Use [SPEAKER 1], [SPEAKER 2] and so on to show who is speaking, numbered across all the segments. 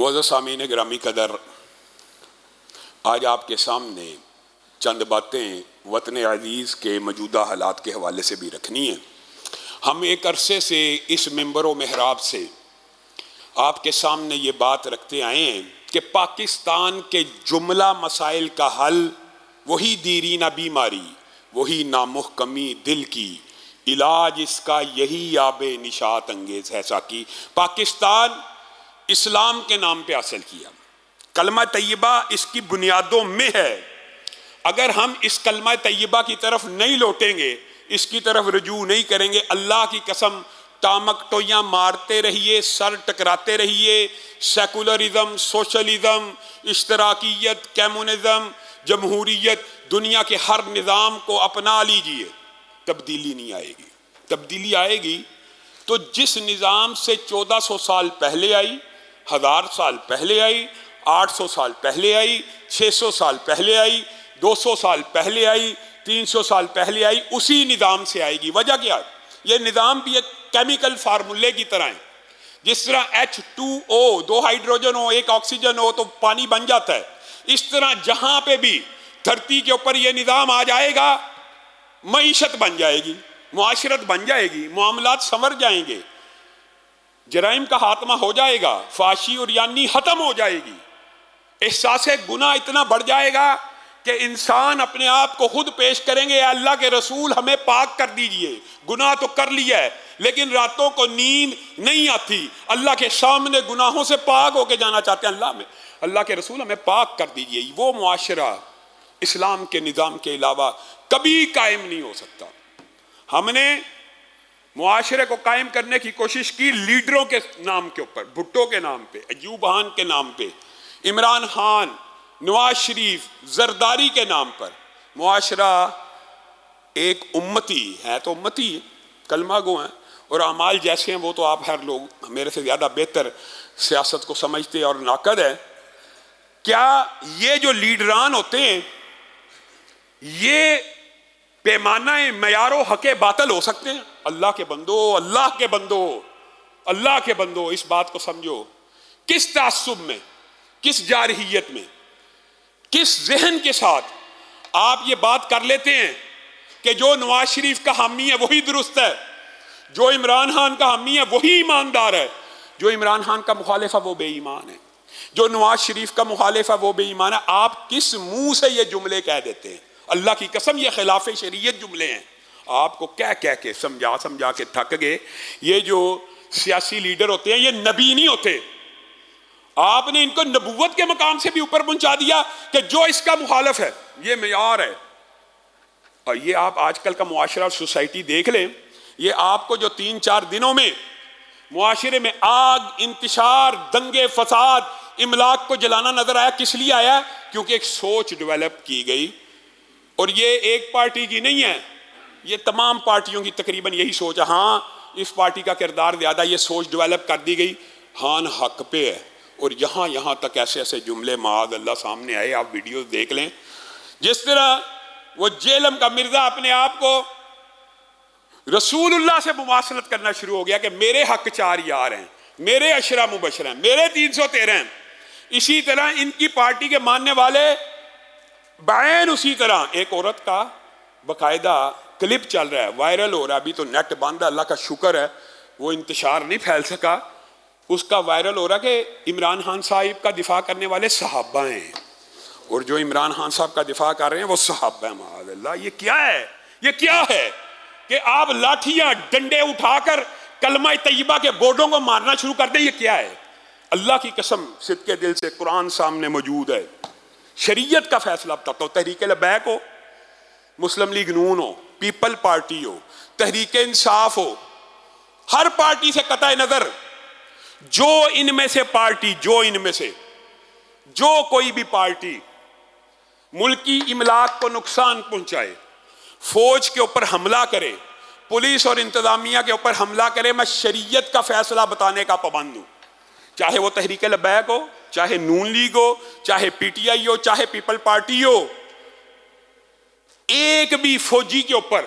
[SPEAKER 1] معزز سامعین گرامی قدر، آج آپ کے سامنے چند باتیں وطن عزیز کے موجودہ حالات کے حوالے سے بھی رکھنی ہیں۔ ہم ایک عرصے سے اس منبر و محراب سے آپ کے سامنے یہ بات رکھتے آئے ہیں کہ پاکستان کے جملہ مسائل کا حل وہی دیرینہ بیماری، وہی نامحکمی دل کی، علاج اس کا یہی آب نشاط انگیز ہے ساکی۔ پاکستان اسلام کے نام پہ حاصل کیا، کلمہ طیبہ اس کی بنیادوں میں ہے۔ اگر ہم اس کلمہ طیبہ کی طرف نہیں لوٹیں گے، اس کی طرف رجوع نہیں کریں گے، اللہ کی قسم ٹامک ٹویاں مارتے رہیے، سر ٹکراتے رہیے، سیکولرزم، سوشلزم، اشتراکیت، کمیونزم، جمہوریت، دنیا کے ہر نظام کو اپنا لیجئے، تبدیلی نہیں آئے گی۔ تبدیلی آئے گی تو جس نظام سے 1400 سال پہلے آئی، 1000 سال پہلے آئی، 800 سال پہلے آئی، 600 سال پہلے آئی، 200 سال پہلے آئی، 300 سال پہلے آئی، اسی نظام سے آئے گی۔ وجہ کیا ہے؟ یہ نظام بھی ایک کیمیکل فارمولے کی طرح ہے۔ جس طرح H2O، 2 ہائیڈروجن ہو، 1 آکسیجن ہو تو پانی بن جاتا ہے، اس طرح جہاں پہ بھی دھرتی کے اوپر یہ نظام آ جائے گا، معیشت بن جائے گی، معاشرت بن جائے گی، معاملات سنور جائیں گے، جرائم کا خاتمہ ہو جائے گا، فحاشی اور یعنی ختم ہو جائے گی، احساس گناہ اتنا بڑھ جائے گا کہ انسان اپنے آپ کو خود پیش کریں گے، اے اللہ کے رسول ہمیں پاک کر دیجئے، گناہ تو کر لیا ہے لیکن راتوں کو نیند نہیں آتی، اللہ کے سامنے گناہوں سے پاک ہو کے جانا چاہتے ہیں، اللہ کے رسول ہمیں پاک کر دیجئے۔ وہ معاشرہ اسلام کے نظام کے علاوہ کبھی قائم نہیں ہو سکتا۔ ہم نے معاشرے کو قائم کرنے کی کوشش کی لیڈروں کے نام کے اوپر، بھٹو کے نام پہ، ایوب خان کے نام پہ، عمران خان، نواز شریف، زرداری کے نام پر۔ معاشرہ ایک امتی ہے تو امتی کلمہ گو ہیں، اور اعمال جیسے ہیں وہ تو آپ ہر لوگ میرے سے زیادہ بہتر سیاست کو سمجھتے اور ناقد ہے۔ کیا یہ جو لیڈران ہوتے ہیں یہ پیمانہ معیار و حق باطل ہو سکتے ہیں؟ اللہ کے بندو، اللہ کے بندو، اللہ کے بندو، اس بات کو سمجھو۔ کس تعصب میں، کس جارحیت میں، کس ذہن کے ساتھ آپ یہ بات کر لیتے ہیں کہ جو نواز شریف کا حامی ہے وہی درست ہے، جو عمران خان کا حامی ہے وہی ایماندار ہے، جو عمران خان کا مخالف ہے وہ بے ایمان ہے، جو نواز شریف کا مخالف ہے وہ بے ایمان ہے؟ آپ کس منہ سے یہ جملے کہہ دیتے ہیں؟ اللہ کی قسم یہ خلاف شریعت جملے ہیں۔ آپ کو کہہ کے سمجھا کے تھک گئے۔ یہ جو سیاسی لیڈر ہوتے ہیں یہ نبی نہیں ہوتے۔ آپ نے ان کو نبوت کے مقام سے بھی اوپر پہنچا دیا کہ جو اس کا مخالف ہے یہ معیار ہے۔ اور یہ آپ آج کل کا معاشرہ اور سوسائٹی دیکھ لیں، یہ آپ کو جو 3-4 دنوں میں معاشرے میں آگ، انتشار، دنگے، فساد، املاک کو جلانا نظر آیا، کس لیے آیا؟ کیونکہ ایک سوچ ڈیولپ کی گئی، اور یہ ایک پارٹی کی نہیں ہے، یہ تمام پارٹیوں کی تقریباً یہی سوچ ہے۔ ہاں اس پارٹی کا کردار زیادہ، یہ سوچ ڈیولپ کر دی گئی، ہاں حق پہ ہے، اور یہاں تک ایسے جملے معاذ اللہ سامنے آئے، آپ ویڈیوز دیکھ لیں۔ جس طرح وہ جیلم کا مرزا اپنے آپ کو رسول اللہ سے مماثلت کرنا شروع ہو گیا کہ میرے حق 4 یار ہیں، میرے عشرہ مبشر ہیں، میرے 313 ہیں، اسی طرح ان کی پارٹی کے ماننے والے بعین اسی طرح۔ ایک عورت کا باقاعدہ کلپ چل رہا ہے، وائرل ہو رہا ہے، ابھی تو نیٹ بند ہے، اللہ کا شکر ہے وہ انتشار نہیں پھیل سکا، اس کا وائرل ہو رہا کہ عمران خان صاحب کا دفاع کرنے والے صحابہ ہیں، اور جو عمران خان صاحب کا دفاع کر رہے ہیں وہ صحابہ ہیں۔ معاذ اللہ، یہ کیا ہے؟ یہ کیا ہے کہ آپ لاٹھیاں ڈنڈے اٹھا کر کلمہ طیبہ کے بورڈوں کو مارنا شروع کر دیں؟ یہ کیا ہے؟ اللہ کی قسم صدقے دل سے قرآن سامنے موجود ہے، شریعت کا فیصلہ بتاتا ہوں۔ تحریک لبیک ہو، مسلم لیگ نون ہو، پیپل پارٹی ہو، تحریک انصاف ہو، ہر پارٹی سے قطع نظر جو ان میں سے جو کوئی بھی پارٹی ملکی املاک کو نقصان پہنچائے، فوج کے اوپر حملہ کرے، پولیس اور انتظامیہ کے اوپر حملہ کرے، میں شریعت کا فیصلہ بتانے کا پابند ہوں، چاہے وہ تحریک لبیک ہو، چاہے نون لیگ ہو، چاہے پی ٹی آئی ہو، چاہے پیپل پارٹی ہو۔ ایک بھی فوجی کے اوپر،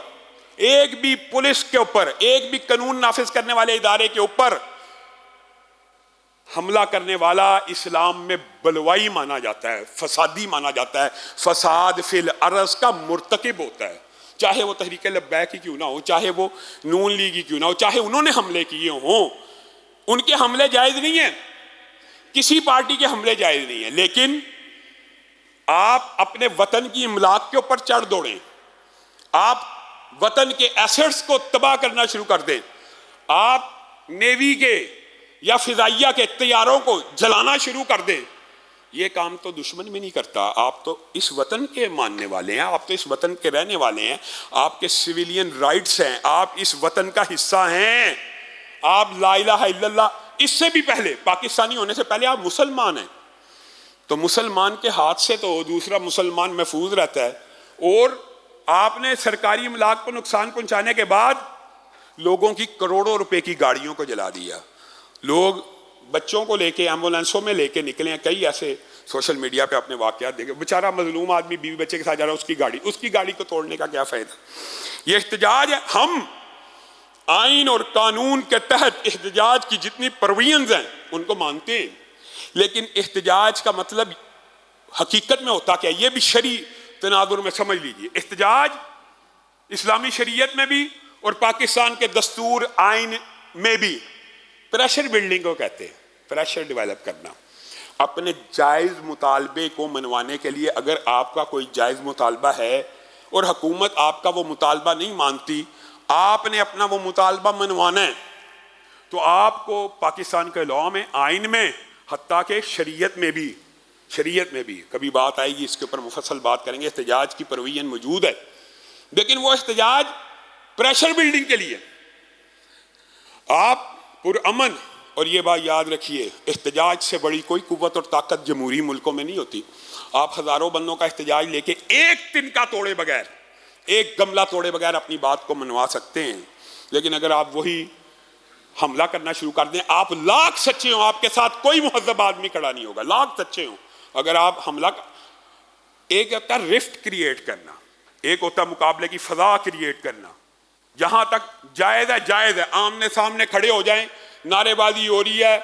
[SPEAKER 1] ایک بھی پولیس کے اوپر، ایک بھی قانون نافذ کرنے والے ادارے کے اوپر حملہ کرنے والا اسلام میں بلوائی مانا جاتا ہے، فسادی مانا جاتا ہے، فساد فی الارض کا مرتکب ہوتا ہے، چاہے وہ تحریک لبیک ہی کیوں نہ ہو، چاہے وہ نون لیگ ہی کیوں نہ ہو، چاہے انہوں نے حملے کیے ہوں، ان کے حملے جائز نہیں ہیں، کسی پارٹی کے حملے جائز نہیں ہیں، لیکن آپ اپنے وطن کی املاک کے اوپر چڑھ دوڑیں، آپ وطن کے ایسٹس کو تباہ کرنا شروع کر دیں، آپ نیوی کے یا فضائیہ کے طیاروں کو جلانا شروع کر دیں، یہ کام تو دشمن بھی نہیں کرتا، آپ تو اس وطن کے ماننے والے ہیں، آپ تو اس وطن کے رہنے والے ہیں، آپ کے سویلین رائٹس ہیں، آپ اس وطن کا حصہ ہیں، آپ لا الہ الا اللہ، اس سے بھی پہلے پاکستانی ہونے سے پہلے آپ مسلمان ہیں، تو مسلمان کے ہاتھ سے تو دوسرا مسلمان محفوظ رہتا ہے، اور آپ نے سرکاری املاک کو نقصان پہنچانے کے بعد لوگوں کی کروڑوں روپے کی گاڑیوں کو جلا دیا، لوگ بچوں کو لے کے ایمبولینسوں میں لے کے نکلے ہیں، کئی ایسے سوشل میڈیا پہ اپنے واقعات دیکھے، بیچارہ مظلوم آدمی بیوی بچے کے ساتھ جا رہا ہے، اس کی گاڑی کو توڑنے کا کیا فائدہ؟ یہ احتجاج ہے، ہم آئین اور قانون کے تحت احتجاج کی جتنی پروینز ہیں ان کو مانتے ہیں، لیکن احتجاج کا مطلب حقیقت میں ہوتا کیا ہے یہ بھی شرعی تناظر میں سمجھ لیجئے، احتجاج اسلامی شریعت میں بھی اور پاکستان کے دستور آئین میں بھی پریشر بلڈنگ کو کہتے ہیں، پریشر ڈیولپ کرنا، اپنے جائز مطالبے کو منوانے کے لیے اگر آپ کا کوئی جائز مطالبہ ہے اور حکومت آپ کا وہ مطالبہ نہیں مانتی، آپ نے اپنا وہ مطالبہ منوانا ہے، تو آپ کو پاکستان کے لاء میں، آئین میں، حتیٰ کہ شریعت میں بھی کبھی بات آئے گی اس کے اوپر مفصل بات کریں گے، احتجاج کی پروین موجود ہے، لیکن وہ احتجاج پریشر بلڈنگ کے لیے، آپ پرامن، اور یہ بات یاد رکھیے احتجاج سے بڑی کوئی قوت اور طاقت جمہوری ملکوں میں نہیں ہوتی، آپ ہزاروں بندوں کا احتجاج لے کے ایک تنکا توڑے بغیر، ایک گملہ توڑے بغیر اپنی بات کو منوا سکتے ہیں، لیکن اگر آپ وہی حملہ کرنا شروع کر دیں، آپ لاکھ سچے ہوں، آپ کے ساتھ کوئی مہذب آدمی کھڑا نہیں ہوگا، لاکھ سچے ہوں، اگر آپ حملہ ایک ہوتا ہے رفٹ کریٹ کرنا، ایک ہوتا ہے مقابلے کی فضا کریٹ کرنا، جہاں تک جائز ہے، آمنے سامنے کھڑے ہو جائیں، نعرے بازی ہو رہی ہے،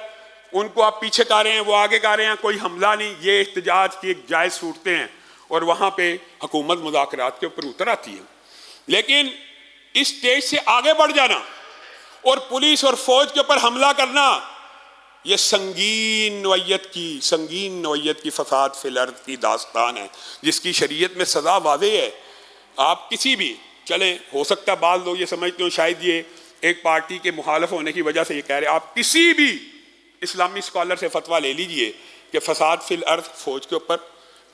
[SPEAKER 1] ان کو آپ پیچھے کر رہے ہیں، وہ آگے کر رہے ہیں، کوئی حملہ نہیں، یہ احتجاج کی ایک جائز صورتیں ہیں، اور وہاں پہ حکومت مذاکرات کے اوپر اتر آتی ہے، لیکن اس سٹیج سے آگے بڑھ جانا اور پولیس اور فوج کے اوپر حملہ کرنا، یہ سنگین نوعیت کی فساد فی الارض کی داستان ہے، جس کی شریعت میں سزا واضح ہے، آپ کسی بھی چلیں، ہو سکتا ہے بعض لوگ یہ سمجھتے ہوں شاید یہ ایک پارٹی کے مخالف ہونے کی وجہ سے یہ کہہ رہے ہیں، آپ کسی بھی اسلامی اسکالر سے فتویٰ لے لیجئے کہ فساد فی الارض، فوج کے اوپر،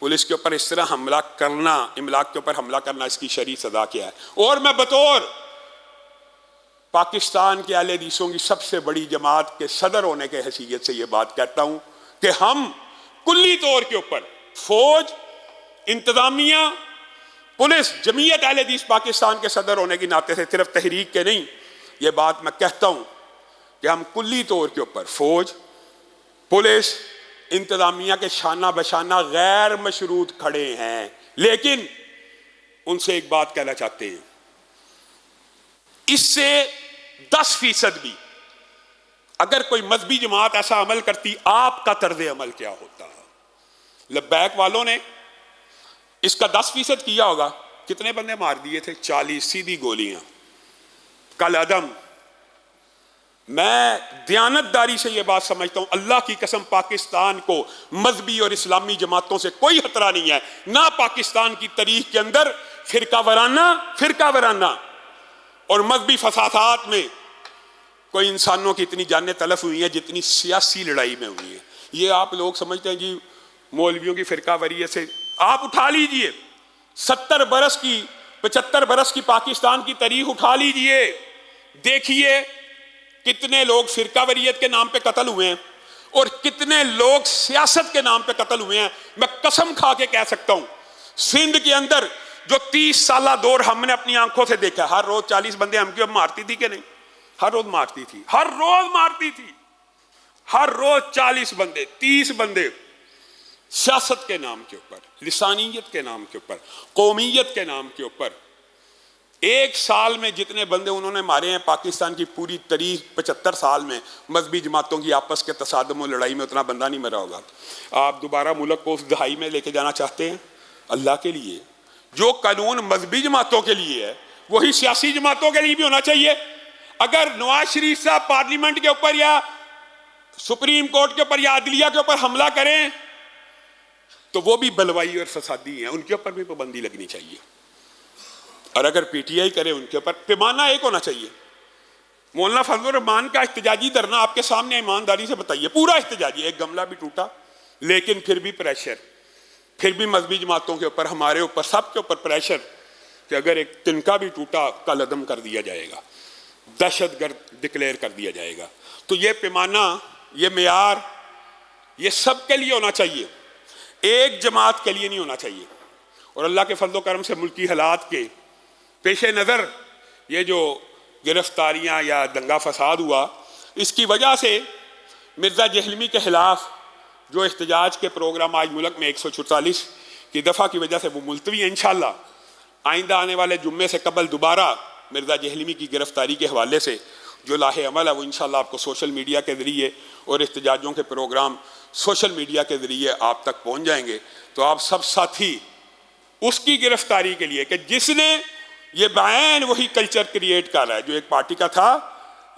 [SPEAKER 1] پولیس کے اوپر اس طرح حملہ کرنا، املاک کے اوپر حملہ کرنا، اس کی شرعی سزا کیا ہے، اور میں بطور پاکستان کے اہل حدیثوں کی سب سے بڑی جماعت کے صدر ہونے کے حیثیت سے یہ بات کہتا ہوں کہ ہم کلی طور کے اوپر فوج، انتظامیہ، پولیس، جمعیت اہل حدیث پاکستان کے صدر ہونے کی ناطے سے صرف تحریک کے نہیں، یہ بات میں کہتا ہوں کہ ہم کلی طور کے اوپر فوج، پولیس، انتظامیہ کے شانہ بشانہ غیر مشروط کھڑے ہیں، لیکن ان سے ایک بات کہنا چاہتے ہیں، اس سے 10% بھی اگر کوئی مذہبی جماعت ایسا عمل کرتی، آپ کا طرز عمل کیا ہوتا؟ لبیک والوں نے اس کا 10% کیا ہوگا، کتنے بندے مار دیے تھے؟ 40 سیدھی گولیاں، کل عدم۔ میں دیانتداری سے یہ بات سمجھتا ہوں، اللہ کی قسم پاکستان کو مذہبی اور اسلامی جماعتوں سے کوئی خطرہ نہیں ہے، نہ پاکستان کی تاریخ کے اندر فرقہ وارانہ اور مذہبی فسادات میں کوئی انسانوں کی اتنی جانیں تلف ہوئی ہیں جتنی سیاسی لڑائی میں ہوئی ہیں۔ یہ آپ لوگ سمجھتے ہیں جی مولویوں کی فرقہ واریت سے، آپ اٹھا لیجئے 70 برس کی 75 برس کی پاکستان کی تاریخ اٹھا لیجئے، دیکھیے کتنے لوگ فرقہ واریت کے نام پہ قتل ہوئے ہیں اور کتنے لوگ سیاست کے نام پہ قتل ہوئے ہیں۔ میں قسم کھا کے کہہ سکتا ہوں سندھ کے اندر جو 30 سالہ دور ہم نے اپنی آنکھوں سے دیکھا، ہر روز 40 بندے ہم کیوں مارتی تھی کہ نہیں؟ ہر روز مارتی تھی، ہر روز 40 بندے 30 بندے، سیاست کے نام کے اوپر، لسانیت کے نام کے اوپر، قومیت کے نام کے اوپر، ایک سال میں جتنے بندے انہوں نے مارے ہیں پاکستان کی پوری تاریخ 75 سال میں مذہبی جماعتوں کی آپس کے تصادم و لڑائی میں اتنا بندہ نہیں مرا ہوگا۔ آپ دوبارہ ملک کو اس دہائی میں لے کے جانا چاہتے ہیں؟ اللہ کے لیے جو قانون مذہبی جماعتوں کے لیے ہے وہی سیاسی جماعتوں کے لیے بھی ہونا چاہیے۔ اگر نواز شریف صاحب پارلیمنٹ کے اوپر یا سپریم کورٹ کے اوپر یا عدلیہ کے اوپر حملہ کریں تو وہ بھی بلوائی اور فسادی ہیں، ان کے اوپر بھی پابندی لگنی چاہیے۔ اور اگر پی ٹی آئی کرے ان کے اوپر پیمانہ ایک ہونا چاہیے۔ مولانا فضل الرحمان کا احتجاجی دھرنا آپ کے سامنے ایمانداری سے بتائیے، پورا احتجاجی، ایک گملہ بھی ٹوٹا، لیکن پھر بھی پریشر، پھر بھی مذہبی جماعتوں کے اوپر، ہمارے اوپر، سب کے اوپر پریشر کہ اگر ایک تنکا بھی ٹوٹا کل عدم کر دیا جائے گا، دہشت گرد ڈکلیئر کر دیا جائے گا۔ تو یہ پیمانہ، یہ معیار، یہ سب کے لیے ہونا چاہیے، ایک جماعت کے لیے نہیں ہونا چاہیے۔ اور اللہ کے فضل و کرم سے ملکی حالات کے پیش نظر یہ جو گرفتاریاں یا دنگا فساد ہوا، اس کی وجہ سے مرزا جہلمی کے خلاف جو احتجاج کے پروگرام آج ملک میں 144 کی دفعہ کی وجہ سے وہ ملتوی ہیں۔ انشاءاللہ آئندہ آنے والے جمعے سے قبل دوبارہ مرزا جہلمی کی گرفتاری کے حوالے سے جو لاہ عمل ہے وہ انشاءاللہ آپ کو سوشل میڈیا کے ذریعے اور احتجاجوں کے پروگرام سوشل میڈیا کے ذریعے آپ تک پہنچ جائیں گے۔ تو آپ سب ساتھی اس کی گرفتاری کے لیے کہ جس نے یہ بعین وہی کلچر کریٹ کر رہا ہے جو ایک پارٹی کا تھا،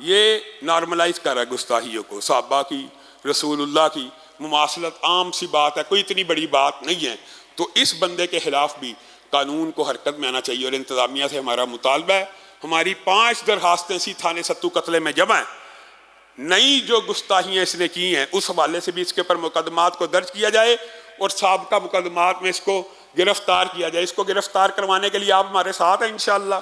[SPEAKER 1] یہ نارملائز کر رہا ہے گستاخیوں کو، صحابہ کی، رسول اللہ کی مماثلت عام سی بات ہے، کوئی اتنی بڑی بات نہیں ہے۔ تو اس بندے کے خلاف بھی قانون کو حرکت میں آنا چاہیے، اور انتظامیہ سے ہمارا مطالبہ ہے، ہماری 5 درخواستیں اسی تھانے ستو قتلے میں جمع ہیں، نئی جو گستاخیاں اس نے کی ہیں اس حوالے سے بھی اس کے اوپر مقدمات کو درج کیا جائے اور سابقہ مقدمات میں اس کو گرفتار کیا جائے۔ اس کو گرفتار کروانے کے لیے آپ ہمارے ساتھ ہیں انشاءاللہ۔